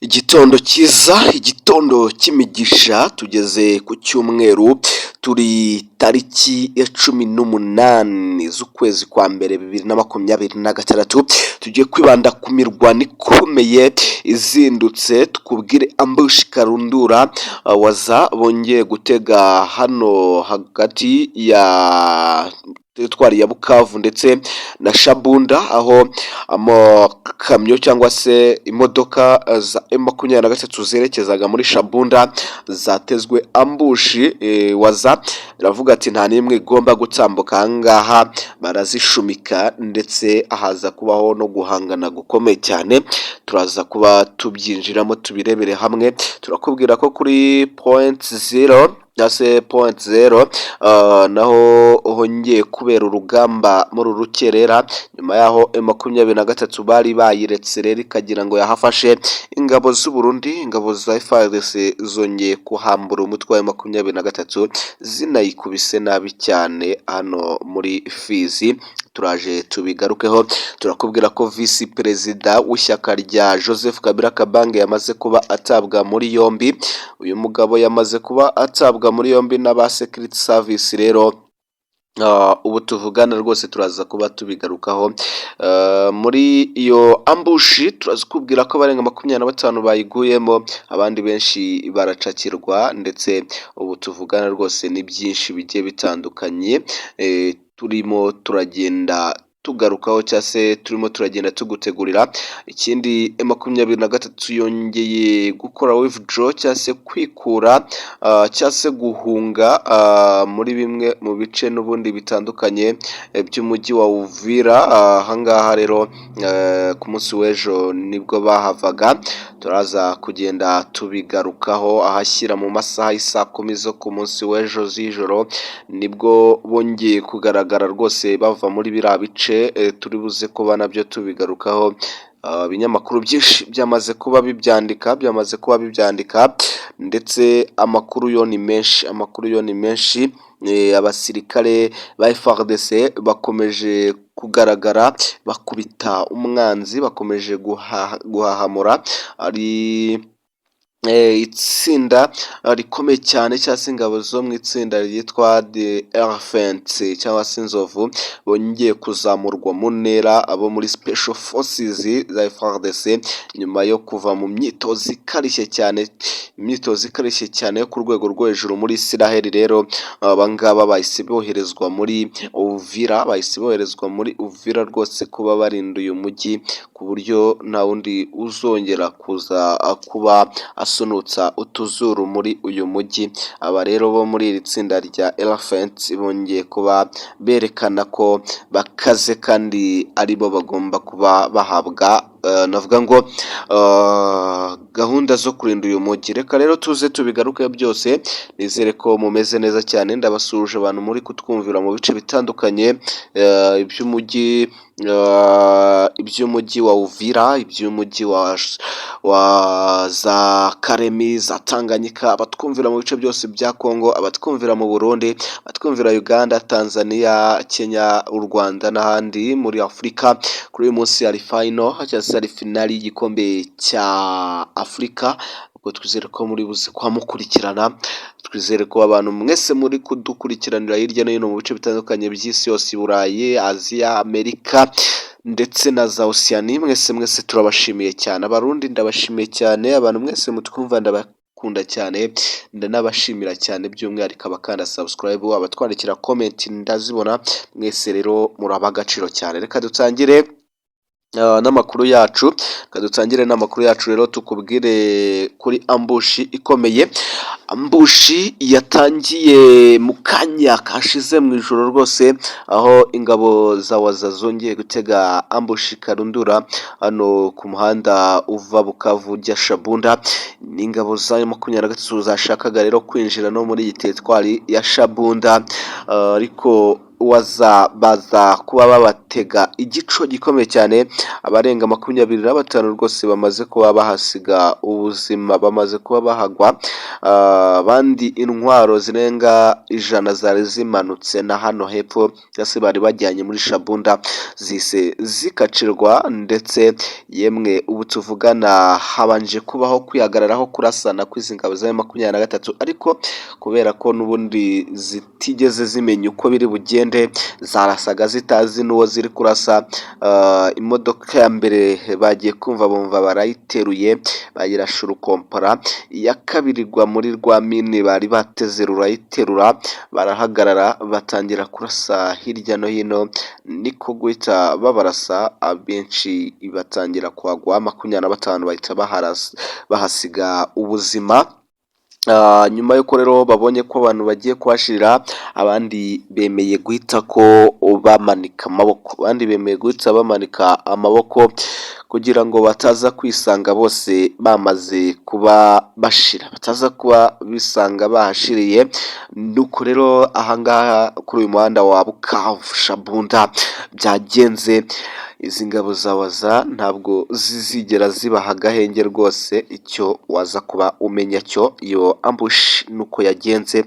Igitondo cyiza, igitondo cy'imigisha, tugeze ku cyumweru, turi tariki ya 18 z'ukwezi kwa mbere 2026, tugiye kwibanda ku mirwano ikomeye izindutse, tukubwire ambushi karundura waza bongeye gutega hano hagati ya teritwari ya Bukavu ndetse na Shabunda, aho amakamyo cyangwa se imodoka za M23 zerekezaga muri Shabunda zatezwe ambushi. Waza iravuga ati nta n'imwe igomba gutambuka aha ngaha, barazishumika ndetse haza kubaho no guhangana gukomeye cyane. Turaza kuba tubyinjiramo tubirebere hamwe, turakubwira ko kuri point zero se point zero naho hongeye kubera urugamba muri rukerera, nyuma yaho M23 bari bayiretse rero ikagira ngo yahafashe ingabo z'u Burundi, ingabo za FARDC zongeye kuhambura umutwe wa M23 zinayikubise nabi cyane hano muri Fizi. Turaje tubigarukeho, turakubwira ko visi perezida w'ishyaka rya Joseph Kabila Kabange yamaze kuba atabwa muri yombi. Uyu mugabo yamaze kuba atabwa muri yombi n'aba security service. Rero ubu tuvugana rwose turaza kuba tubigarukaho. Muri iyo ambushi turaza kubwira ko barenga 25 bayiguyemo, abandi benshi baracakirwa, ndetse ubu tuvugana rwose ni byinshi bigiye bitandukanye turimo turagenda tugarukaho, cyangwa se turimo turagenda tugutegurira. Ikindi M23 yongeye gukora withdraw cyangwa se kwikura cyangwa se guhunga muri bimwe mu bice n'ubundi bitandukanye by'umujyi wa Uvira. Ahangaha rero ku munsi w'ejo nibwo bahavaga, turaza kugenda tubigarukaho. Ahashyira mu masaha y'isa 10 zo ku munsi w'ejo z'ijoro nibwo bongeye kugaragara rwose bava muri biriya bice. Turi buze kuba nabyo tubigarukaho. Ibinyamakuru byinshi byamaze kuba bibyandika, ndetse amakuru yo ni menshi. Abasirikare ba FARDC bakomeje kugaragara bakubita umwanzi, bakomeje guhahamura. Ari itsinda rikomeye cyane, cyangwa se ingabo zo mu itsinda ryitwa The Elephants cyangwa se inzovu, bongeye kuzamurwa mu ntera abo muri Special Forces za FARDC nyuma yo kuva mu myitozo ikarishye cyane yo ku rwego rwo hejuru muri Israel. Rero abangaba bahise boherezwa muri Uvira, rwose kuba barinda uyu mujyi ku buryo nta wundi uzongera kuza kuba asunutsa utuzuru muri uyu mujyi. Aba rero bo muri iri tsinda rya Elephants bongeye kuba berekana ko bakaze kandi aribo bagomba kuba bahabwa navuga ngo gahunda zo kurinda uyu mujyi. Reka rero tuze tubigaruke byose, nizere ko mumeze neza cyane. Ndabasuje abantu muri kutwumvira mu bice bitandukanye iby'umujyi wa Uvira, iby'umujyi wa za Karemi, za Tanganyika, abatwumvira mu bice byose bya Kongo, abatwumvira mu Burundi, abatwumvira Uganda, Tanzania, Kenya, u Rwanda n'ahandi muri Afurika. Kuri uyu munsi hari final, hari finali y'igikombe cya Afurika, ubwo twizere ko muri buze kwamukurikirana. Twizere ko abantu mwese muri kudukurikiranira hirya no hino mu bice bitandukanye by'isi yose, Burayi, Aziya, Amerika ndetse na za Oceania, mwese turabashimiye cyane. Abarundi ndabashimiye cyane, abantu mwese mutwumva ndabakunda cyane, ndanabashimira cyane by'umwihariko abakanda subscribe, abatwandikira comment ndazibona, mwese rero muraba agaciro cyane. Reka dutangire n'amakuru yacu, rero tukubwire kuri ambushi ikomeye. Ambushi yatangiye mu kanya kashize mu ijoro rwose, aho ingabo za Waza zongeye gutega ambushi karundura hano ku muhanda uva Bukavu ujya Shabunda. N'ingabo za M23 zashakaga rero kwinjira no muri iyi teritwari ya Shabunda, ariko baza kuba babatega igico gikomeye cyane. Abarenga 25 rwose bamaze kuba bahasiga ubuzima. ubuzima bamaze kuba bahagwa, abandi intwaro zirenga 100 zari zimanutse na hano hepfo cyangwa se bari bajyanye muri Shabunda zise zikacirwa, ndetse yemwe ubu tuvugana habanje kubaho kwihagararaho kurasana kw'izi ngabo za M23, ariko kubera ko n'ubundi zitigeze zimenya uko biri bugende, zarasaga zitazi n'uwo ziri kurasa. Imodoka ya mbere bagiye kumva bumva barayiteruye bayirasha urukompara, iya kabiri igwa muri rwa mine bari bateze rurayiterura, barahagarara batangira kurasa hirya no hino, niko guhita babarasa, abenshi batangira kuhagwa, 25 bahita bahasiga ubuzima. Nyuma y'uko rero babonye ko abantu bagiye kuhashirira, abandi bemeye guhita ko bamanika amaboko, kugira ngo bataza kwisanga bose bamaze kuba bashira, bataza kuba bisanga bahashiriye. Nuko rero ahangaha kuri uyu muhanda wa Bukavu Shabunda byagenze. Izi ngabo za waza ntabwo zizigera zibaha agahenge rwose, icyo waza kuba umenya cyo iyo ambush nuko yagenze.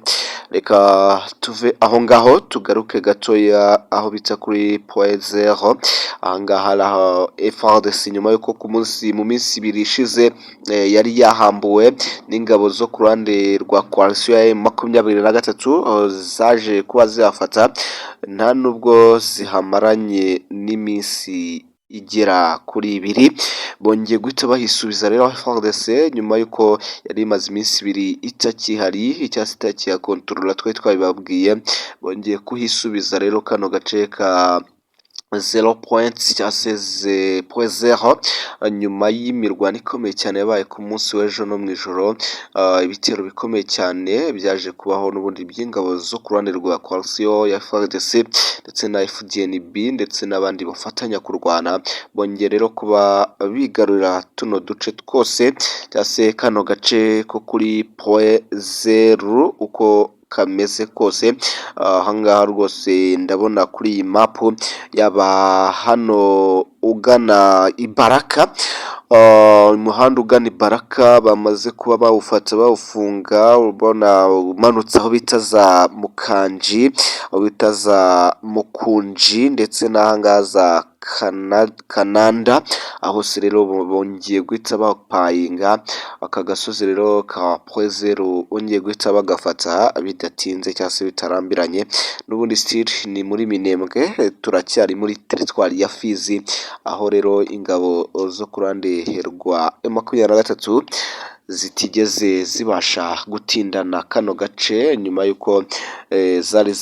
Reka tuve aho ngaho tugaruke gatoya aho bita kuri point zero. Ahangaha aho FARDC nyuma yuko mu minsi 2 ishize yari yahambuwe n'ingabo zo ku ruhande rwa coalition ya M23, zaje kuba zihafata, nta nubwo zihamaranye n'iminsi igera kuri 2, bongeye guhita bahisubiza rero FARDC nyuma yuko yari imaze iminsi 2 itakihari cyangwa se itakihakontorora. Twari twabibabwiye, bongeye kuhisubiza rero kano gace ka 0 points cyangwa se 0.0, nyuma y'imirwano ikomeye cyane yabaye ku munsi w'ejo no mu ijoro. Ibitero bikomeye cyane byaje kubaho n'ubundi by'ingabo zo ku ruhande rwa coalition ya FARDC ndetse na FDNB ndetse n'abandi bafatanya kurwana, bongeye rero kuba bigarurira tuno duce twose cyangwa se kano gace ko kuri point 0 uko kameze kose. Ahangaha rwose ndabona kuri iyi map yaba hano ugana Ibaraka, umuhanda ugana Ibaraka bamaze kuba bawufata bawufunga, ubona umanutse aho bita za Mukanji, aho bita za Mukunji ndetse n'ahangaha za Kananda, aho se rero bongeye guhita bapayinga aka gasozi rero ka point 0, bongeye guhita bagafata bidatinze cyangwa se bitarambiranye. N'ubundi still ni muri Minembwe, turacyari muri teritwari ya Fizi, aho rero ingabo zo ku ruhande rwa M23 zitigeze zibasha gutindana kano gace, nyuma yuko zari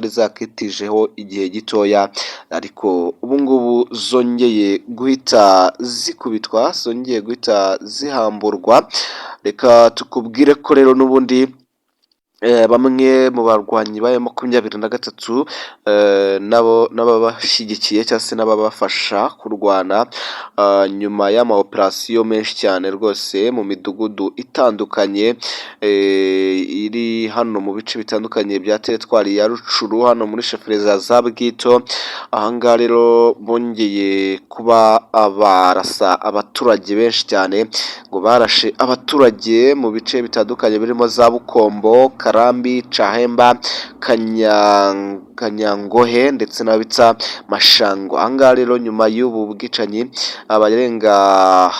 zakitijeho igihe gitoya, ariko ubu ngubu zongeye guhita zikubitwa, zongeye guhita zihamburwa. Reka tukubwire ko rero n'ubundi bamwe mu barwanyi ba M23 n'ababashyigikiye cyangwa se n'ababafasha kurwana, nyuma y'ama operation menshi cyane rwose mu midugudu itandukanye iri hano mu bice bitandukanye bya teritwari ya Rucuru, hano muri Shefreza za Bwito. Ahangaha rero bongeye kuba barasa abaturage benshi cyane, ngo barashe abaturage mu bice bitandukanye birimo za Bukombo, Karambi, Cahemba, Kanyangohe ndetse n'abitsa Mashango. Ahangaha rero nyuma y'ubu bwicanyi abarenga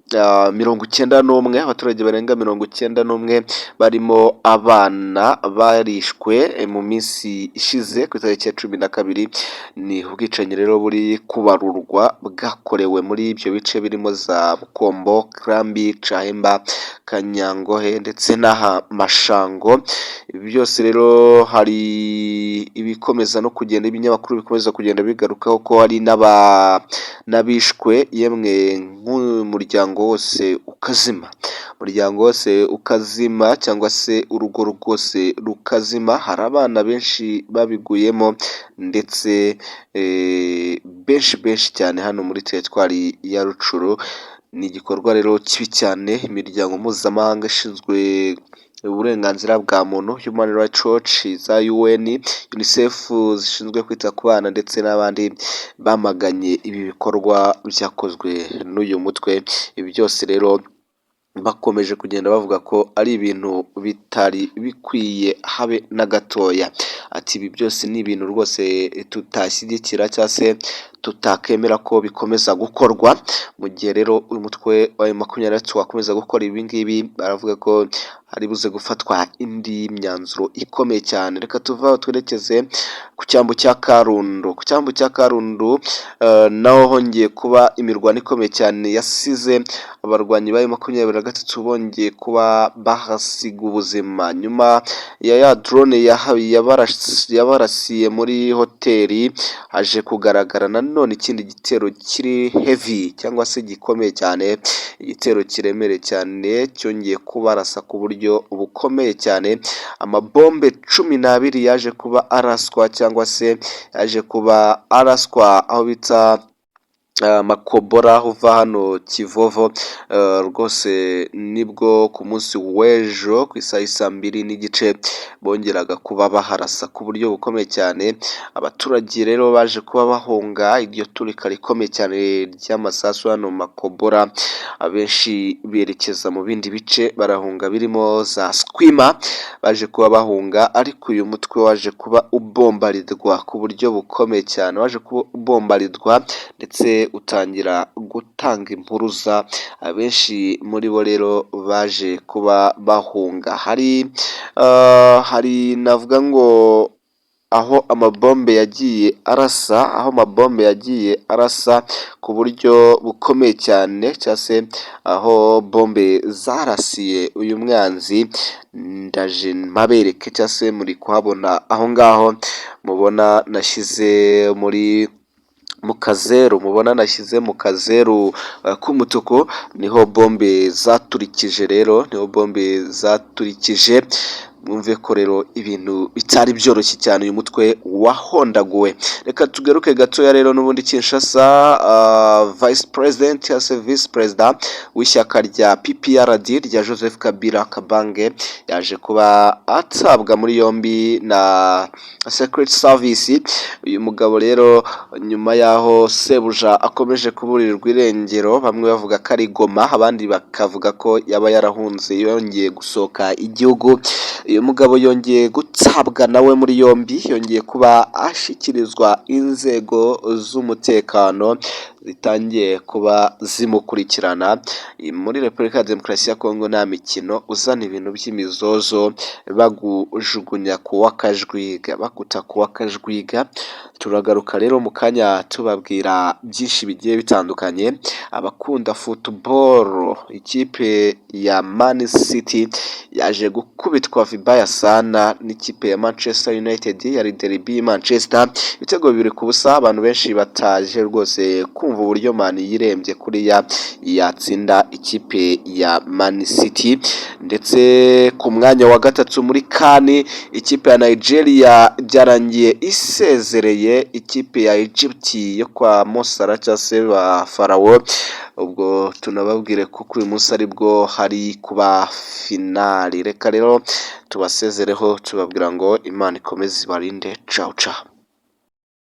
91, abaturage barenga 91 barimo abana barishwe mu minsi ishize ku itariki ya 12. Ni ubwicanyi rero buri kubarurwa bwakorewe muri ibyo bice birimo za Bukombo, Karambi, Cahemba, Kanyangohe ndetse n'aha Mashango. Ibi byose rero hari ibikomeza no kugenda, ibinyamakuru bikomeza kugenda bigarukaho ko hari n'abishwe, yemwe nk'umuryango wose ukazima, cyangwa se urugo rwose rukazima. Hari abana benshi babiguyemo ndetse benshi cyane hano muri teritwari ya Rucuru. Ni igikorwa rero kibi cyane. Imiryango mpuzamahanga ishinzwe uburenganzira bwa muntu, Human Rights Watch, za UN, UNICEF zishinzwe kwita ku bana ndetse n'abandi bamaganye ibi bikorwa byakozwe n'uyu mutwe. Ibi byose rero bakomeje kugenda bavuga ko ari ibintu bitari bikwiye habe na gatoya. Ati ibi byose ni ibintu rwose tutashyigikira cyangwa se tutakemera ko bikomeza gukorwa, mu gihe rero uyu mutwe wa M23 wakomeza gukora ibi ngibi baravuga ko hari buze gufatwa indi myanzuro ikomeye cyane. Reka tuve aho twerekeze ku cyambu cya Karundu. Ku cyambu cya Karundu naho hongeye kuba imirwano ikomeye cyane yasize abarwanyi ba M23 bongeye kuba bahasiga ubuzima nyuma ya drone yabarasiye muri hoteli. Haje kugaragara nanone ikindi gitero kiri heavy cyangwa se gikomeye cyane, igitero kiremereye cyane cyongeye kubarasa ku buryo bukomeye cyane. Amabombe 12 yaje kuba araswa cyangwa se yaje kuba araswa aho bita Makobora uva hano Kivovo. Rwose nibwo ku munsi w'ejo ku isaha 2:30 bongeraga kuba baharasa ku buryo bukomeye cyane. Abaturage rero baje kuba bahunga iryo turika rikomeye cyane ry'amasasu hano Makobora, abenshi berekeza mu bindi bice barahunga birimo za Skwima, baje kuba bahunga. Ariko uyu mutwe waje kuba ubombaridwa ku buryo bukomeye cyane, waje kuba ubombaridwa ndetse utangira gutanga impuruza. Abenshi muri bo rero baje kuba bahunga. Hari navuga ngo aho amabombe yagiye arasa ku buryo bukomeye cyane, cyangwa se aho bombe zarasiye uyu mwanzi. Ndaje mabereke cyangwa se muri kuhabona aho ngaho mubona nashyize mu kazeru k'umutuku, niho bombe zaturikije rero, mwumve ko rero ibintu bitari byoroshye cyane, uyu mutwe wahondaguwe. Reka tugaruke gatoya rero n'ubundi Kinshasa. Vice President cyangwa se Vice President w'ishyaka rya PPRD rya Joseph Kabila Kabange yaje kuba atabwa muri yombi na Secret Service. Uyu mugabo rero nyuma yaho sebuja akomeje kuburirwa irengero, bamwe bavuga ko ari Goma, abandi bakavuga ko yaba yarahunze yongeye gusohoka igihugu. Uyu mugabo yongeye gutabwa nawe muri yombi, yongeye kuba ashyikirizwa inzego z'umutekano zitangiye kuba zimukurikirana. Muri Repubulika ya Demokarasi ya Kongo nta mikino uzana ibintu by'imizozo bagujugunya bakuta ku w'akajwiga. Turagaruka rero mu kanya tubabwira byinshi bigiye bitandukanye. Abakunda football, ikipe ya Man City yaje gukubitwa vibaya sana n'ikipe ya Manchester United, yari derby Manchester, ibitego 2-0. Abantu benshi bataje rwose kumva uburyo Man yirembye kuriya yatsinda ikipe ya Man City. Ndetse ku mwanya wa gatatu muri CAN, ikipe ya Nigeria byarangiye isezereye ikipe ya Egypt yo kwa Mosara cyangwa se ba Pharaoh. Ubwo tunababwire ko uyu munsi aribwo hari kuba finali. Reka rero tubasezereho tubabwira ngo Imana ikomeze ibarinde. Ciao ciao.